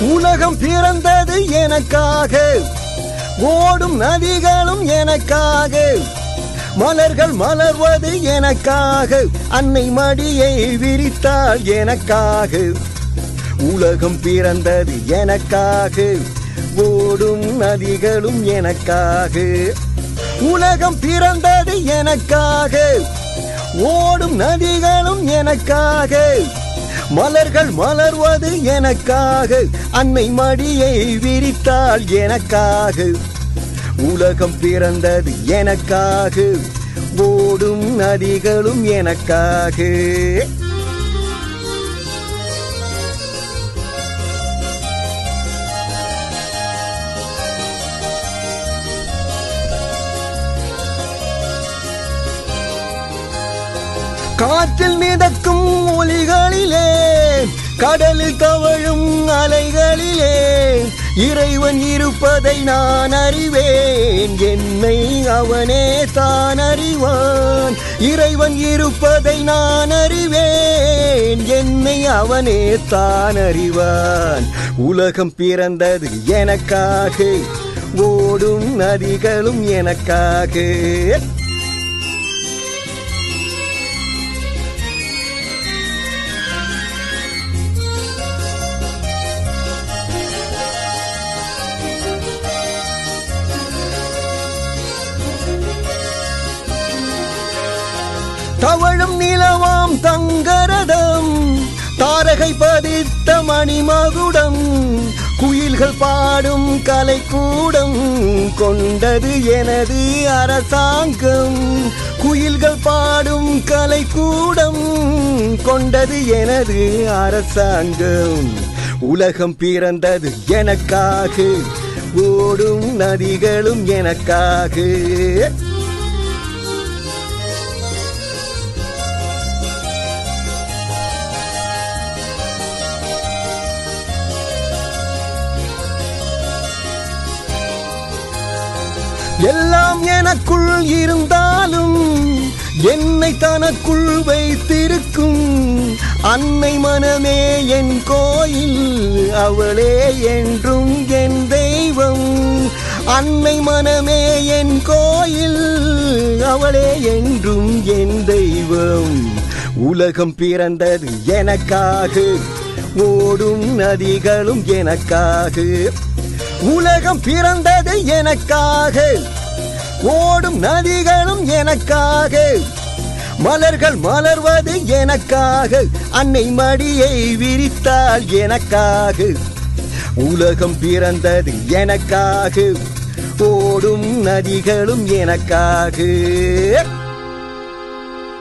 உலகம் பிறந்தது எனக்காக, ஓடும் நதிகளும் எனக்காக, மலர்கள் மலர்வது எனக்காக, அன்னை மடியை விரித்தாள் எனக்காக. உலகம் பிறந்தது எனக்காக, ஓடும் நதிகளும் எனக்காக. உலகம் பிறந்தது எனக்காக, ஓடும் நதிகளும் எனக்காக, மலர்கள் மலர்வது எனக்காக, அன்னை மடியை விரித்தாள் எனக்காக. உலகம் பிறந்தது எனக்காக, ஓடும் நதிகளும் எனக்காக. காற்றில் மிதக்கும் ஒலிகளிலே, கடலில் தவழும் அலைகளிலே, இறைவன் இருப்பதை நான் அறிவேன், என்னை அவனே தான் அறிவான். இறைவன் இருப்பதை நான் அறிவேன், என்னை அவனே தான் அறிவான். உலகம் பிறந்தது எனக்காக, ஓடும் நதிகளும் எனக்காக. தவழும் நிலவாம் தங்கரதம், தாரகை பதித்த மணிமகுடம், குயில்கள் பாடும் கலைக்கூடம், கொண்டது எனது அரசாங்கம். குயில்கள் பாடும் கலைக்கூடம், கொண்டது எனது அரசாங்கம். உலகம் பிறந்தது எனக்காக, ஓடும் நதிகளும் எனக்காக. எல்லாம் எனக்குள் இருந்தாலும் என்னை தனக்குள் வைத்திருக்கும் அன்னை மனமே என் கோயில், அவளே என்றும் என் தெய்வம். அன்னை மனமே என் கோயில், அவளே என்றும் என் தெய்வம். உலகம் பிறந்தது எனக்காக, ஓடும் நதிகளும் எனக்காக. உலகம் பிறந்தது எனக்காக, ஓடும் நதிகளும் எனக்காக, மலர்கள் மலர்வது எனக்காக, அன்னை மடியை விரித்தாள் எனக்காக. உலகம் பிறந்தது எனக்காக, ஓடும் நதிகளும் எனக்காக.